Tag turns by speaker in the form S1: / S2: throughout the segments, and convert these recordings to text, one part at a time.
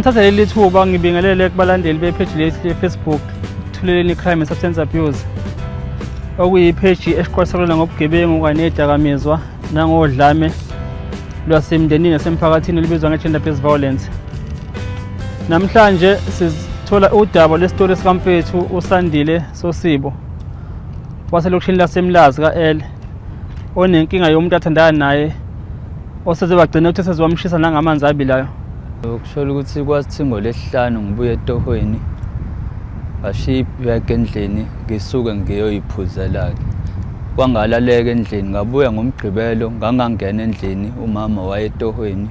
S1: ngithatha leli thuba ngibingelele kubalandeli bepage lethu le-Facebook Thuleleni Crime and Substance Abuse, okuyipage esiqwaselela ngobugebengu kanye nedakamizwa nangodlame lwasemndenini nasemphakathini libizwa nge-gender based violence. Namhlanje sithola udaba lesitori sikamfethu uSandile Sosibo waselokishini laseMlazi ka-L onenkinga yomuntu athandana naye oseze bagcina ukuthi sezwamshisa nangamanzi abilayo.
S2: Ukushola ukuthi kwasithingo lesihlanu ngibuye etohweni ngashiya ibheke endlini ngisuke ngiyoyiphuza-ke. Kwangalaleka endlini ngabuya ngomgqibelo ngangangena endlini umama waye etohweni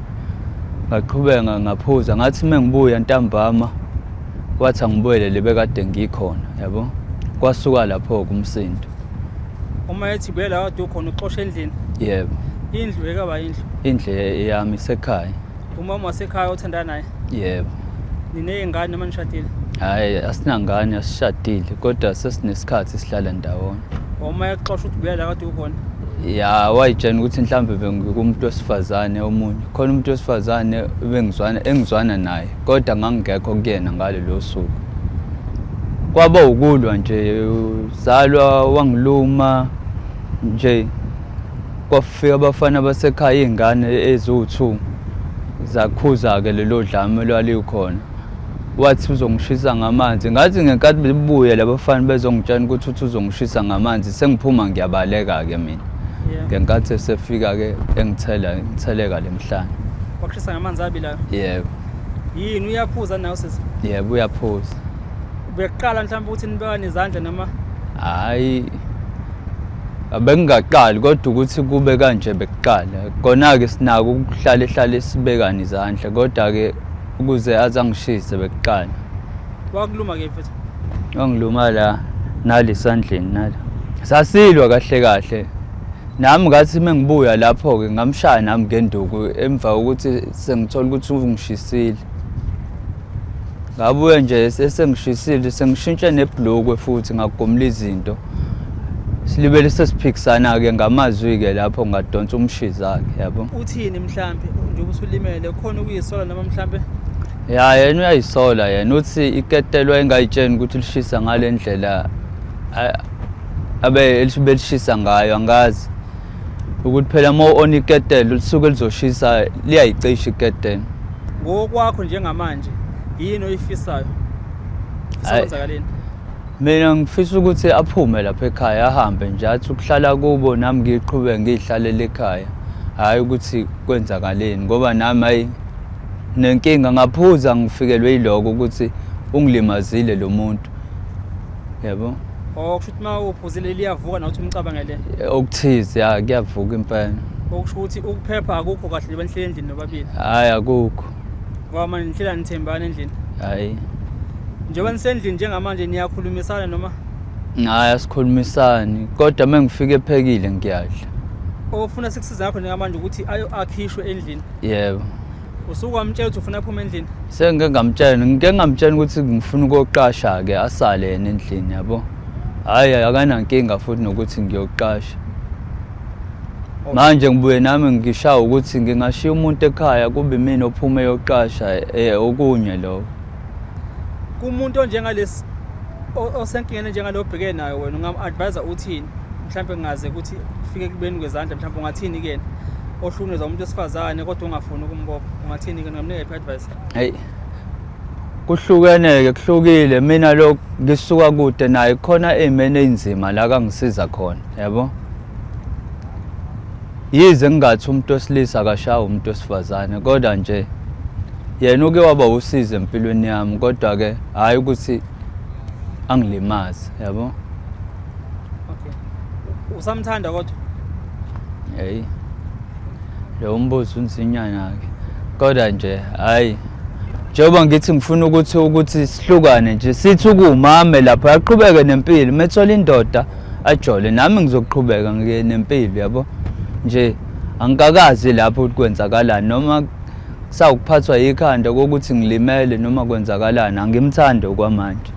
S2: ngaqhubeka ngaphuza ngathi mengibuya ntambama wathi angibuyele bekade ngikhona yabo. Kwasuka lapho kumsindo.
S1: Uma ethi bela kade ukhona uxosha endlini?
S2: Yebo.
S1: Indlu ekaba indlu?
S2: Indlu yami isekhaya.
S1: Umama wasekhaya othandana naye?
S2: Yebo.
S1: Niney'ngane noma nishadile?
S2: Hhayi, asinangane, asishadile kodwa sesinesikhathi sihlala ndawonye.
S1: Uma exosha ukuthi bela kade ukhona?
S2: Ya, wayitshena ukuthi mhlawumbe bengikumuntu wesifazane omunye. Khona umuntu wesifazane engizwana naye kodwa ngangingekho kuyena ngalelo suku. Kwaba ukulwa nje, uzalwa wangiluma nje. Kwafika abafana basekhaya iy'ngane eziwu-2 zakhuza-ke lelo dlame lwalikhona. Wathi uzongishisa ngamanzi, ngathi ngenkathi bebuya labafana bezongitshela ukuthi uthi uzongishisa ngamanzi sengiphuma ngiyabaleka-ke mina. Ngenkathi sefika-ke ngitheleka le emhlane.
S1: Wakushisa ngamanzi abilayo?
S2: Yebo.
S1: Yini uyaphuza nawe sisi?
S2: Yebo, uyaphuza.
S1: Bekuqala mhlawumbe ukuthi nibekane izandla noma?
S2: Hhayi, abengingaqali kodwa ukuthi kube kanje bekuqala. Kona-ke sinako ukuhlale sibekane izandla kodwa-ke ukuze azangishise bekuqala.
S1: Wakuluma-ke mfethu?
S2: Wangiluma la nalisandleni nala. Sasilwa kahle. Nami ngathi mengibuya lapho-ke ngamshaya nami ngenduku emva kokuthi sengithola ukuthi ungishisile. Ngabuya nje sengishisile sengishintshe nebhlokwe futhi ngagomula izinto. Silibele sesiphikisana-ke ngamazwi-ke lapho ngadonsa umshiza-ke yabo.
S1: Uthini mhlambe njengoba usulimele khona ukuyisola noma mhlambe?
S2: Ya, yena uyayisola yena uthi iketelo engayitsheni ukuthi lishisa ngale ndlela belishisa ngayo angazi ukuthi phela uma on iketelo lisuke lizoshisa liyayicisha iketelo.
S1: Ngokwakho njengamanje yini oyifisayo? Kusayenzakaleni?
S2: Mina ngifisa ukuthi aphume lapha ekhaya ahambe nje athi ukuhlala kubo nami ngiqhubeke ngihlalele ekhaya. Hayi ukuthi kwenzakaleni ngoba nami hayi nenkinga ngaphuza ngifikelwe yiloko ukuthi ungilimazile lo muntu. Yabo?
S1: Kusho ukuthi uma uphuzile liyavuka nawuthi umcabangele?
S2: Okuthize ya kuyavuka impela.
S1: Okusho ukuthi ukuphepha akukho kahle banihlele endlini nobabili?
S2: Hayi akukho.
S1: Ngoba manje nihlela nithembana endlini?
S2: Hayi.
S1: Njengoba nisendlini njengamanje niyakhulumisana noma?
S2: Hayi asikhulumisani kodwa mengifika ephekile ngiyadla.
S1: Ofuna sikusiza ngakho njengamanje ukuthi akhishwe endlini?
S2: Yebo.
S1: Usukwamtshela ukuthi ufuna aphume endlini?
S2: Ngike ngamtshela ukuthi ngifuna ukuyoqasha-ke asale yena endlini yabo. Hhayi akanankinga futhi nokuthi ngiyoqasha. Manje ngibuye nami ngishawa ukuthi ngingashiya umuntu ekhaya kube mina ophume eyoqasha okunye lokho.
S1: Kumuntu onjengalesi osenkingeni njengalo obhekene nayo wena ungam-advise uthini? Mhlawumbe ngaze ukuthi kufike kubeni kwezandla mhlawumbe ungathini kuyena ohlukunyezwa umuntu wesifazane kodwa ungafuni ukumbopha, ungathini-ke ngamnika yiphi advice?
S2: Hayi kuhlukile mina lo ngisuka kude naye khona ey'meni ey'nzima la kangisiza khona yabo. Yize ngingathi umuntu wesilisa akashawa umuntu wesifazane kodwa nje yena uke waba usizo empilweni yami kodwa-ke hhayi ukuthi angilimazi yabo.
S1: Okay. Usamthanda kodwa?
S2: Hayi lo mbuzo unzinyana-ke kodwa nje hhayi njengoba ngithi ngifuna ukuthi sihlukane nje sithi ukuwumame lapha aqhubeke nempilo methola indoda ajole nami ngizoqhubeka nempilo yabo. Nje angikakazi lapho ukuthi kwenzakalani noma sawukuphathwa yikhanda kokuthi ngilimele noma kwenzakalani angimthandi okwamanje.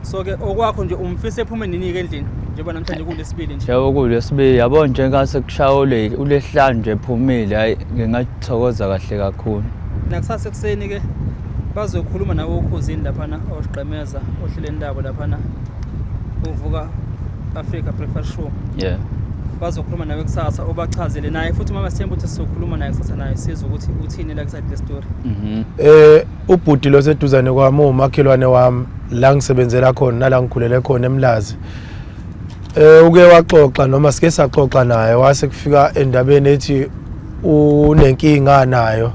S1: So-ke okwakho nje umfisa ephume nini-ke endlini njengoba namhlanje kulesibili nje?
S2: Yabo kulesibili yabo njengase kushaya uLesihlanu nje ephumile hayi ngingakuthokoza kahle kakhulu.
S1: Nakusasa ekuseni-ke bazokhuluma nawe ukhuzini laphana osigqemeza ohleleni labo laphana uvuka Africa Breakfast Show.
S2: Yeah.
S1: Bazokhuluma nawe kusasa obachazele naye futhi mama sithemba ukuthi sizokhuluma naye kusasa naye sizwe ukuthi uthini la kuside le story.
S3: Ubhuti lo seduzane kwami umakhelwane wami la ngisebenzela khona nala ngikhulele khona eMlazi. Uke waxoxa noma sike saxoxa naye wase kufika endabeni ethi unenkinga nayo.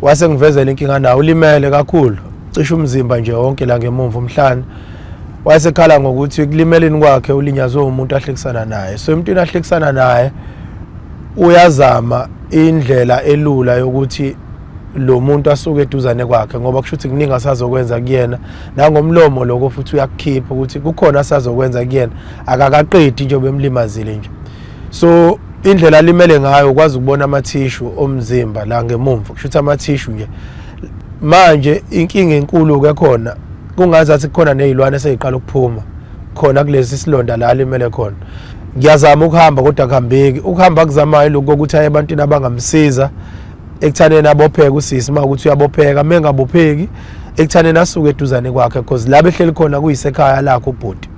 S3: Wase ngivezela inkinga nayo ulimele kakhulu. Cisha umzimba nje wonke la ngemumva emhlane. Wayesekhala ngokuthi kulimeleni kwakhe ulinyazwe umuntu ahlekisana naye. So umuntu ahlekisana naye uyazama indlela elula yokuthi lo muntu asuke eduzane kwakhe ngoba kusho ukuthi kuningi asazokwenza kuyena nangomlomo lokho futhi uyakukhipha ukuthi kukhona asazokwenza kuyena akakaqedi nje obemlimazile nje. So indlela limele ngayo ukwazi ukubona amathishu omzimba la ngemumva kusho ukuthi amathishu nje manje inkinga enkulu ke khona kungazathi kukhona nezilwane eseziqala ukuphuma khona kulesi silonda la limele khona. Ngiyazama ukuhamba kodwa akuhambeki. Ukuhamba kuzamayo lokho ukuthi aye ebantwini abangamsiza ekuthaneni abopheka usisi uma ukuthi uyabopheka mengabopheki ekuthaneni asuke eduzane kwakhe because la behleli khona kuyisekhaya lakho ubhuti.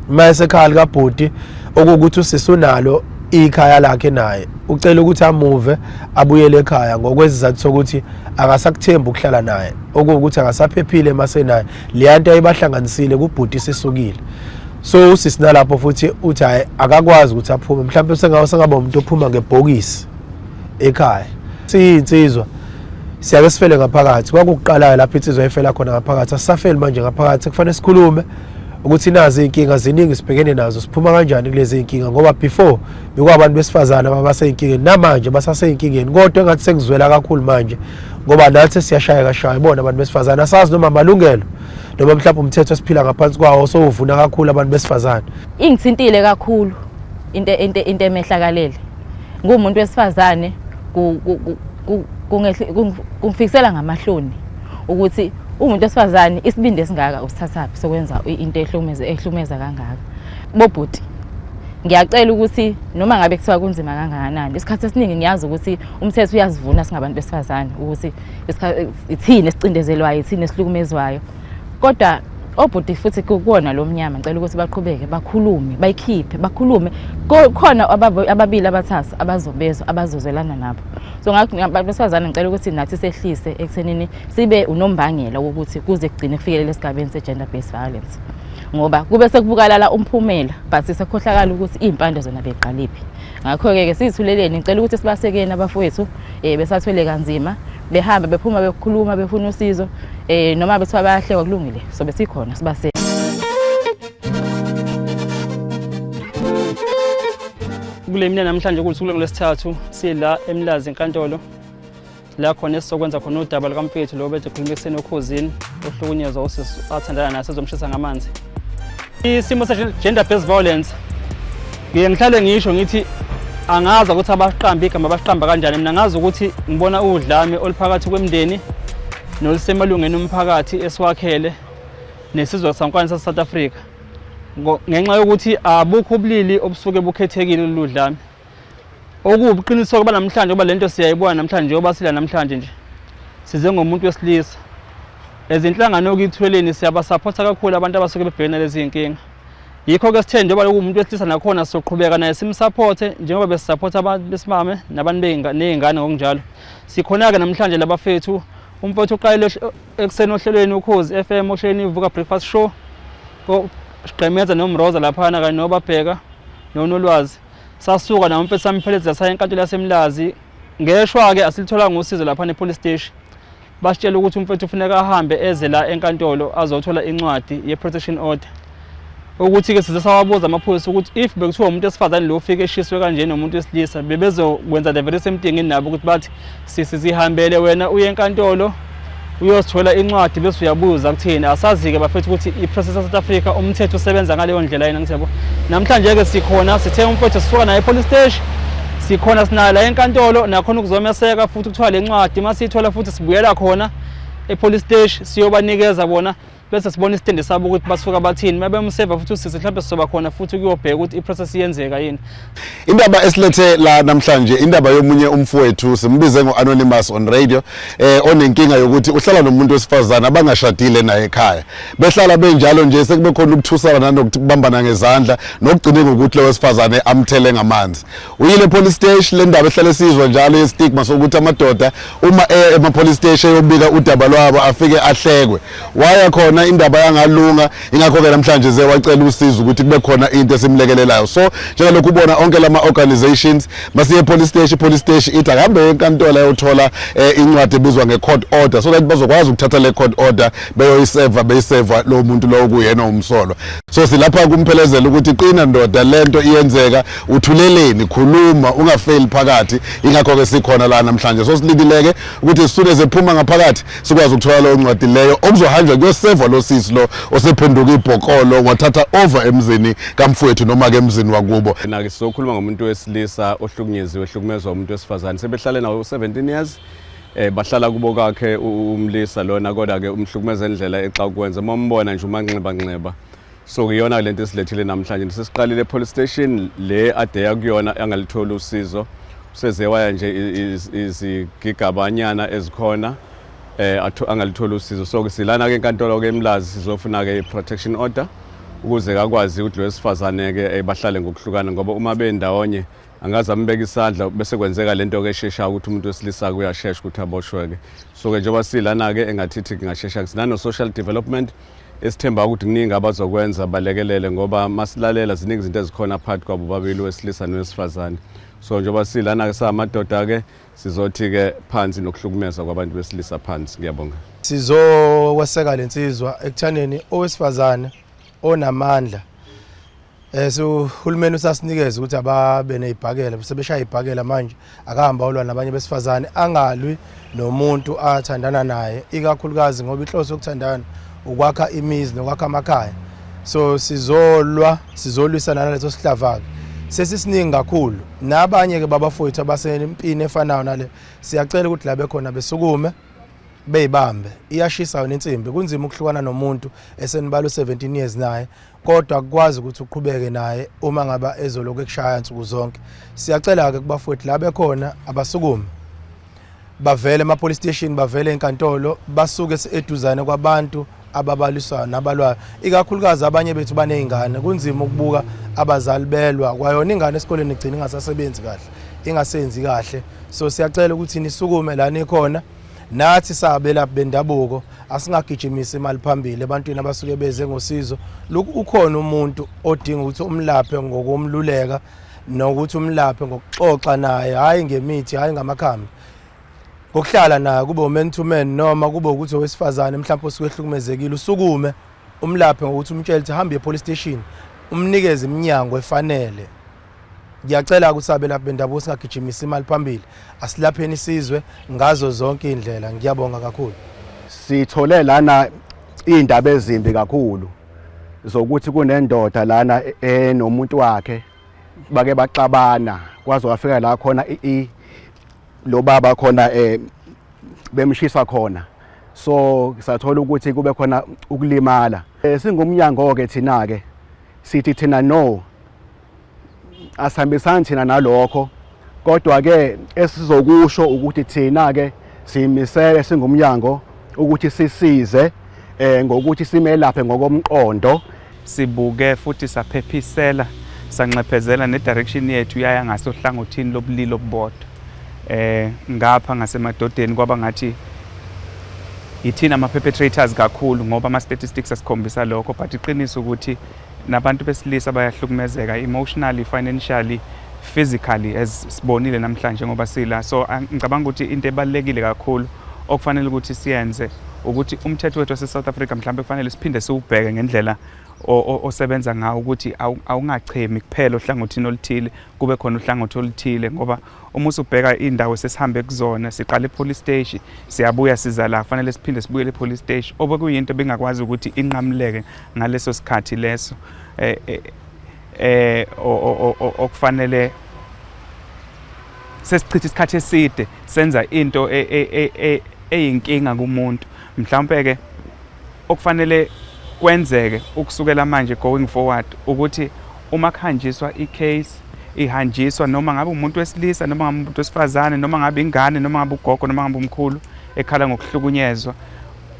S3: Uma esekhaya lika bhuti okuthi usisi unalo ikhaya lakhe naye ucela ukuthi amuve abuyele ekhaya ngokwezizathu sokuthi akasakuthemba ukuhlala naye okuthi akasaphephile masenaye leyanto ayibahlanganisile kubhuti sisukile. So usisi nalapho futhi uthi hayi akakwazi ukuthi aphume mhlawumbe sengaba umuntu ophuma ngebhokisi ekhaya. Siyinsizwa siyake sifele ngaphakathi kwakuqalayo lapho insizwa efela khona ngaphakathi asafeli manje ngaphakathi kufanele sikhulume ukuthi nazi inkinga ziningi sibhekene nazo siphuma kanjani kulezi inkinga ngoba before bekwabantu besifazana abasey'inkingeni namanje basasey'inkingeni kodwa engathi sekuzwela kakhulu manje ngoba nathi siyashaya ibona abantu besifazana asazi noma amalungelo noma mhlawumbe umthetho esiphila ngaphansi kwawo sowuvuna kakhulu abantu besifazana.
S4: Ingithintile kakhulu into emehlakalele ngumuntu wesifazane kungifikisela ngamahloni ukuthi umuntu wesifazane isibindi esingaka usithathaphi sokwenza into ehlumeza kangaka. Bobhuti ngiyacela ukuthi noma ngabe kuthiwa kunzima kangakanani isikhathi esiningi ngiyazi ukuthi umthetho uyasivuna singabantu besifazane ukuthi ithini esicindezelwayo ithini esihlukumezwayo kodwa obhuti futhi kuwona lo mnyama ngicela ukuthi baqhubeke bakhulume bayikhiphe bakhulume khona ababili abathathu abazobezwa abazozwelana nabo. So ngabantu besifazane ngicela ukuthi nathi sehlise ekuthenini sibe unombangela ukuthi kuze kugcine kufikele lesigabeni se-gender based violence ngoba kube sekubukalala umphumela but sekukhohlakala ukuthi iy'mpande zona beqaliphi. Ngakho-ke siyithuleleni ngicela ukuthi sibasekeni abafowethu besathwele kanzima behamba bephuma bekhuluma befuna usizo noma bethiwa bayahlekwa kulungile so besikhona sibase.
S1: Kule mina namhlanje kusuku lwesithathu sila eMlazi enkantolo la khona esizokwenza khona udaba lukamfethu lo bethe khuluma ekseni okhuzini ohlukunyezwa usisi athandana naye sezomshisa ngamanzi. Isimo se-gender based violence ngihlale ngisho ngithi angazi ukuthi abaqamba igama abaqamba kanjani. Mina ngazi ukuthi ngibona udlame oluphakathi kwemndeni nolusemalungeni omphakathi esiwakhele nesizwe sankwane sase-South Africa ngenxa yokuthi abukho ubulili obusuke bukhethekile lolu dlame. Okubuqiniso kuba namhlanje kuba lento siyayibona namhlanje njengoba sila namhlanje nje size ngomuntu wesilisa. Ezinhlangano okuyithweleni siyabasupporta kakhulu abantu abasuke bebhekene lezi zinkinga. Yikho ke sithe njengoba umuntu wesilisa nakhona soqhubeka naye simsupporte njengoba besupporta abantu besimame nabantu nezingane ngokunjalo. Sikhona ke namhlanje labafethu umfowethu uqayile ekseni ohlelweni ukhozi FM ohlelweni ivuka breakfast show ogqemeza nomroza laphana kanye nobabheka nonolwazi. Sasuka na umfethu sampheleza saya enkantolo yaseMlazi ngeshwa ke asilithola ngosizo lapha epolice station. Basitshela ukuthi umfethu ufuneka ahambe eze la enkantolo azothola incwadi ye-protection order. Ukuthi ke size sawabuza amaphoyisa ukuthi if bekuthiwa umuntu esifazane lo ufike eshiswe kanje nomuntu wesilisa bebezokwenza the very same thing nabo ukuthi bathi sisihambele wena uye enkantolo uyosithola incwadi bese uyabuza kuthini. Asazi ke bafethu ukuthi iprocess South Africa umthetho usebenza ngaleyo ndlela yena ngithebo. Namhlanje ke sikhona sithe umfethu sisuka naye police station sikhona sinayo la enkantolo nakhona ukuzomeseka futhi ukuthola lencwadi masithola futhi sibuyela khona epolice station siyobanikeza bona bese sibona isitende sabo ukuthi basuka bathini mabemseva futhi usise mhlawumbe sizoba khona futhi kuyobheka ukuthi iprocess iyenzeka yini.
S5: Indaba esilethe la namhlanje indaba yomunye umfowethu simbize ngo-anonymous on radio onenkinga yokuthi uhlala nomuntu wesifazana abangashadile naye ekhaya behlala benjalo nje sekube khona ukuthusana nanokubambana ngezandla nokugcina ngokuthi lo wesifazane amthele ngamanzi. Uyile police station le ndaba ehlale sizwa njalo yestigma sokuthi amadoda uma ema police station yobika udaba lwabo afike ahlekwe. Waya khona indaba yangalunga ingakho ke namhlanje ze wacela usizo ukuthi kube khona into esimlekelelayo. So njengalokhu ubona onke lama organizations basiye police station ithi ahambe enkantolo ayothola incwadi ebizwa nge-court order so that bazokwazi ukuthatha le court order beyiseva lo muntu lo kuyena umsolo. So silapha kumphelezela ukuthi qina ndoda lento iyenzeka uthuleleni khuluma ungafeli phakathi ingakho ke sikhona la namhlanje. So silidileke ukuthi sisune zephuma ngaphakathi sikwazi ukuthola lo ncwadi leyo okuzohanjwa kuyoseva lo sisi lo osephenduka ibhokolo wathatha over emzini kamfowethu noma ke emzini wakubo.
S6: Nake sizokhuluma ngomuntu wesilisa ohlukumezwa umuntu wesifazane sebehlale nawo 17 years bahlala kubo kakhe umlisa lona kodwa ke umhlukumeza indlela exa ukwenza mombona nje umanxeba. So kuyona lento esilethile namhlanje sesiqalile police station le adeya kuyona angalithola usizo useze waya nje izigigabanyana ezikhona angalithola usizo. So silana ke enkantolo ke eMlazi sizofuna ke protection order ukuze akwazi ukuthi lo wesifazane ke bahlale ngokuhlukana ngoba uma bendawonye angaze ambeka isandla bese kwenzeka lento ke eshesha ukuthi umuntu wesilisa kuyashesha ukuthi aboshweke. So ke njengoba silana ke engathithi ngashesha sinano social development esithemba ukuthi kuningi abazokwenza balekelele ngoba masilalela ziningi izinto ezikhona phakathi kwabo babili wesilisa nowesifazane. So njengoba silana ke samadoda ke sizothi ke phansi nokuhlukumeza kwabantu besilisa phansi. Ngiyabonga.
S3: Sizoweseka lensizwa ekuthaneni owesifazane onamandla uhulumeni usasinikeza ukuthi ababe nezibhakela sebeshaya ibhakela manje akahamba olwa nabanye besifazane angalwi nomuntu athandana naye ikakhulukazi ngoba inhloso yokuthandana ukwakha imizi nokwakha amakhaya. So sizolwisana naleso sihlava sesisiningi kakhulu nabanye ke babafowethu abasempini efanayo nale siyacela ukuthi la bekhona besukume beyibambe iyashisa yona insimbi kunzima ukuhlukana nomuntu esenibalo 17 years naye kodwa akwazi ukuthi uqhubeke naye uma ngaba ezoloku ekushaya insuku zonke. Siyacela ke kubafowethu la bekhona abasukume bavele ema police station bavele enkantolo basuke eduzane kwabantu ababaliswa nabalwayo ikakhulukazi abanye bethu banezingane kunzima ukubuka abazali belwa kwayona ingane esikoleni igcina ingasasebenzi kahle ingasenzi kahle. So siyacela ukuthi nisukume la nikhona nathi sabelaphi bendabuko asingagijimisa imali phambili ebantwini abasuke beze ngosizo. Ukhona umuntu odinga ukuthi umlaphe ngokumluleka nokuthi umlaphe ngokuxoxa naye hayi ngemithi hayi ngamakhambi ngokuhlala naye kube man to man noma kube ukuthi owesifazane mhlawumbe osuke ehlukumezekile usukume umlaphe ngokuthi umtshele ukuthi hambe police station umnikeze iminyango efanele. Ngiyacela ukuthi sabelaphi bendabuko singagijimisa imali phambili asilapheni isizwe ngazo zonke indlela. Ngiyabonga kakhulu.
S7: Sithole lana indaba ezimbi kakhulu zokuthi kunendoda lana nomuntu wakhe bake baxabana kwaze wafika la khona lo baba khona bemshisa khona. So sathola ukuthi kube khona ukulimala. Singumnyango ke thina ke sithi thina no asihambisani thina nalokho kodwa ke esizokusho ukuthi thina ke simisele singumnyango ukuthi sisize ngokuthi simelaphe ngokomqondo.
S8: Sibuke futhi saphephisela sanxephezela nedirection yethu yaya ngasohlangothini lobulili obubodwa ngapha ngasemadodeni kwaba ngathi ithina ama-perpetrators kakhulu ngoba ama-statistics asikhombisa lokho but iqiniso ukuthi nabantu besilisa bayahlukumezeka emotionally, financially, physically as sibonile namhlanje ngoba sila. So ngicabanga ukuthi into ebalekile kakhulu okufanele ukuthi siyenze ukuthi umthetho wethu wase-South Africa mhlawumbe kufanele siphinde siwubheke ngendlela osebenza ngawo ukuthi awungachemi kuphela ohlangothini oluthile kube khona uhlangothi oluthile ngoba uma usubheka indawo sesihambe kuzona siqala epolice station siyabuya siza la kufanele siphinde sibuyele epolice station obekuyinto bengakwazi ukuthi inqamuleke ngaleso sikhathi leso okufanele sesichitha isikhathi eside senza into eyinkinga kumuntu mhlawumbe ke okufanele kwenzeke ukusukela manje going forward ukuthi uma kuhanjiswa i-case ihanjiswa noma ngabe umuntu wesilisa noma ngabe umuntu wesifazane noma ngabe ingane noma ngabe ugogo noma ngabe umkhulu ekhala ngokuhlukunyezwa,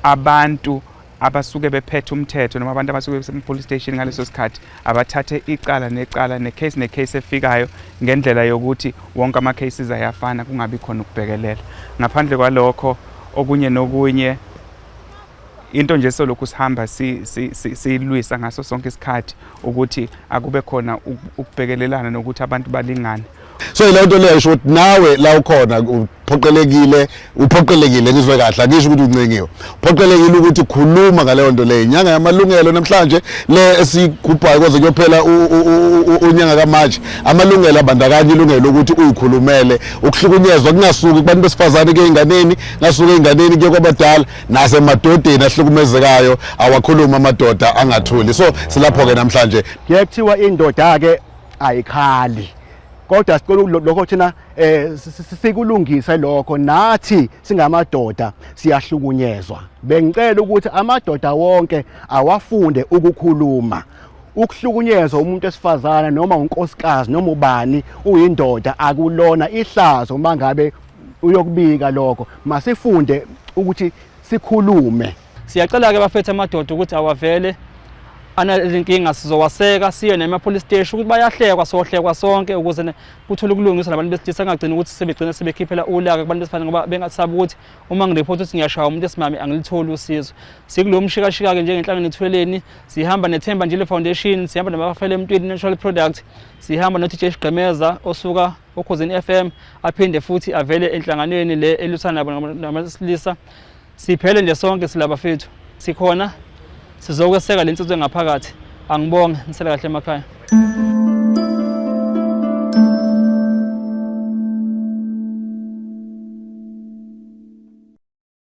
S8: abantu abasuke bephethe umthetho noma abantu abasuke bese-police station ngaleso sikhathi abathathe icala necala necase efikayo ngendlela yokuthi wonke ama-cases ayafana, kungabi khona ukubhekelela. Ngaphandle kwalokho okunye nokunye into nje solokhu sihamba siyilwisa ngaso sonke isikhathi ukuthi akube khona ukubhekelelana nokuthi abantu balingane.
S5: So ile nto leyo ukuthi nawe la ukhona uphoqelekile ngizwe kahle, akisho ukuthi uncengiwe. Uphoqelekile ukuthi khuluma ngaleyo nto leyo. Inyanga yamalungelo namhlanje le esigubhayo koze kuyophela unyanga kaMarch, amalungelo abandakanya ilungelo lokuthi uyikhulumele, ukuhlukunyezwa kungasuki kubantu besifazane ke inganeni, ngasuke inganeni ke kwabadala nasemadodeni ahlukumezekayo, awakhuluma amadoda angathuli. So silapho ke namhlanje
S7: kuyekuthiwa indoda ke ayikhali, kodwa sicela lokho thina sikulungise lokho, nathi singamadoda siyahlukunyezwa. Bengicela ukuthi amadoda wonke awafunde ukukhuluma. Ukuhlukunyezwa umuntu wesifazane noma unkosikazi noma ubani uyindoda akulona ihlazo. Mangabe uyokubika lokho, masifunde ukuthi sikhulume.
S1: Siyacela ke bafethe amadoda ukuthi awavele analinkinga sizowaseka, siye nema-police station ukuthi bayahlekwa, sohlekwa sonke ukuze kuthole ukulungiswa nabantu besilisa, angagcini ukuthi sebegcina sebekhiphela ulaka kubantu besifazane ngoba bengasabi ukuthi uma ngireport ukuthi ngiyashaya umuntu esimame angilitholi usizo. Sikulo mshikashika-ke njengenhlangano Ethuleleni, sihamba neThemba Njile Foundation, sihamba nabafela emntwini natural product, sihamba no-DJ Gqemeza osuka Ukhosini FM aphinde futhi avele enhlanganweni le elusana nabo namasilisa. Siphele nje sonke silabafethu, sikhona sizokweseka le nsizwe ngaphakathi. Angibonge, nisele kahle emakhaya.